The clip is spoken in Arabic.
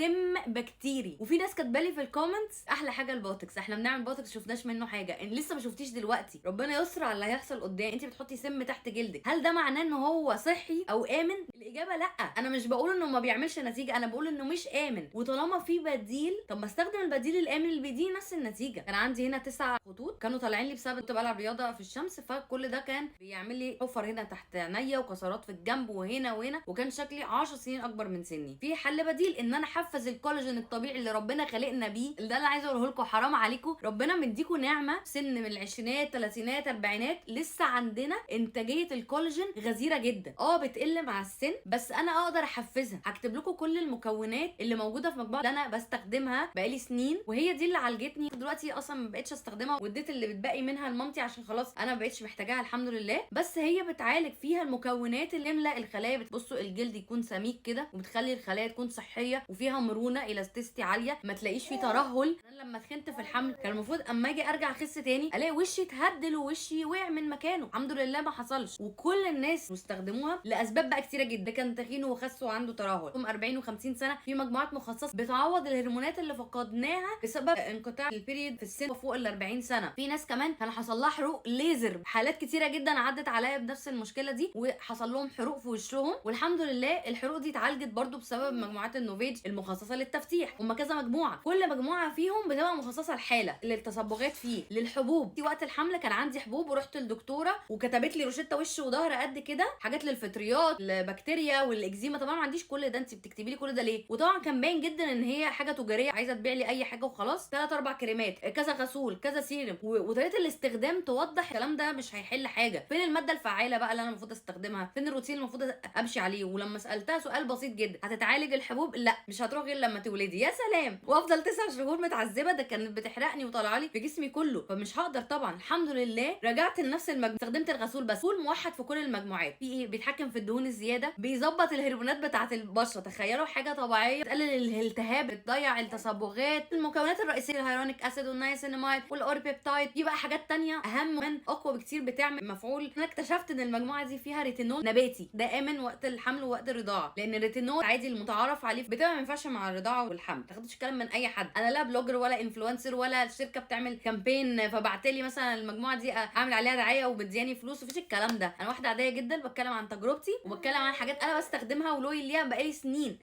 سم بكتيري. وفي ناس كاتبالي في الكومنتس احلى حاجه البوتوكس، احنا بنعمل بوتوكس شفناش منه حاجه. ان لسه ما شفتيش دلوقتي، ربنا يستر على اللي هيحصل قدام. انت بتحطي سم تحت جلدك، هل ده معناه ان هو صحي او امن؟ الاجابه لا. انا مش بقول انه ما بيعملش نتيجه، انا بقول انه مش امن. وطالما في بديل، طب ما استخدم البديل الامن اللي بيديني نفس النتيجه. كان عندي هنا 9 خطوط كانوا طالعين لي بسبب كنت بلعب رياضه في الشمس، فكل ده كان بيعمل لي حفر هنا تحت عينيا وكسرات في الجنب وهنا وهنا، وكان شكلي 10 سنين اكبر من سني. في حل بديل ان انا احفز الكولاجين الطبيعي اللي ربنا خلقنا بيه. ده اللي عايزه اقوله لكم، حرام عليكم، ربنا مديكم نعمه سن من العشرينات ثلاثينات اربعينات لسه عندنا انتاجيه الكولاجين غزيره جدا. بتقل مع السن، بس انا اقدر احفزها. هكتب لكم كل المكونات اللي موجوده في مجموعه اللي انا بستخدمها بقالي سنين، وهي دي اللي عالجتني. دلوقتي اصلا ما بقتش استخدمها، واديت اللي بتبقي منها لمامتي عشان خلاص انا ما بقتش محتاجاها الحمد لله. بس هي بتعالج فيها المكونات اللي تملا الخلايا. بتبصوا الجلد يكون سميك كده، وبتخلي الخلايا تكون صحيه وفيها مرونه الاستيستي عاليه، ما تلاقيش فيه ترهل. انا لما تخنت في الحمل كان المفروض اما اجي ارجع اخس تاني الاقي وشي اتهدل ووشي وقع من مكانه. الحمد لله ما حصلش. وكل الناس مستخدموها لاسباب بقى كتيره جدا. كان تخين وخس وعنده ترهل، 40 و50 سنه في مجموعات مخصصه بتعوض الهرمونات اللي فقدناها بسبب انقطاع البيريد في السن فوق ال 40 سنه. في ناس كمان كان حصل لها حروق ليزر، حالات كتيره جدا عدت عليا بنفس المشكله دي وحصل لهم حروق في وشهم، والحمد لله الحروق دي اتعالجت برده بسبب مجموعات النوفيج المخصصه للتفتيح. هم كذا مجموعه، كل مجموعه فيهم بتبقى مخصصه لحاله، للتصبغات فيه، للحبوب. في وقت الحمل كان عندي حبوب ورحت للدكتوره وكتبت لي روشته وش وظهر قد كده، حاجات للفطريات البكتيريا والاكزيما. طبعا ما عنديش كل ده، انت بتكتبي لي كل ده ليه؟ وطبعا كان باين جدا ان هي حاجه تجاريه عايزه تبيع لي اي حاجه وخلاص. 3 4 كريمات، كذا غسول، كذا سيرم، وطريقه الاستخدام توضح الكلام ده مش هيحل حاجه. فين الماده الفعاله بقى اللي انا المفروض استخدمها؟ فين الروتين المفروض امشي عليه؟ ولما سالتها سؤال بسيط جدا، هتتعالج الحبوب؟ لا مش هتروح غير لما تولدي. يا سلام، وافضل 9 شهور متعذبه؟ ده كانت بتحرقني وطالعه لي في جسمي كله، فمش هقدر طبعا. الحمد لله رجعت لنفس استخدمت الغسول بس، فول موحد في كل المجموعات. في ايه؟ بيتحكم في الدهون الزياده، بيظبط الهرمونات بتاعه البشره. تخيلوا حاجه طبيعيه بتقلل الالتهاب، بتضيع التصبغات. المكونات الرئيسيه الهيرونيك اسيد والنياسيناميد والاوربيبتايد. في بقى حاجات تانية اهم من اقوى بكتير بتعمل مفعول. انا اكتشفت ان المجموعه دي فيها ريتينول نباتي، ده امن وقت الحمل ووقت الرضاعه، لان الريتينول عادي المتعارف عليه بتبقى ما ينفعش مع الرضاعه والحمل. ما تاخدوش كلام من اي حد، انا لا بلوجر ولا انفلونسر ولا الشركه بتعمل كامبين فبعتلي مثلا المجموعه دي اعمل عليها دعايه وبتدياني فلوس. مفيش الكلام ده. انا واحده عاديه جدا بتكلم عن تجربتي وبتكلم عن حاجات انا بستخدمها ولويل ليها بقالي سنين.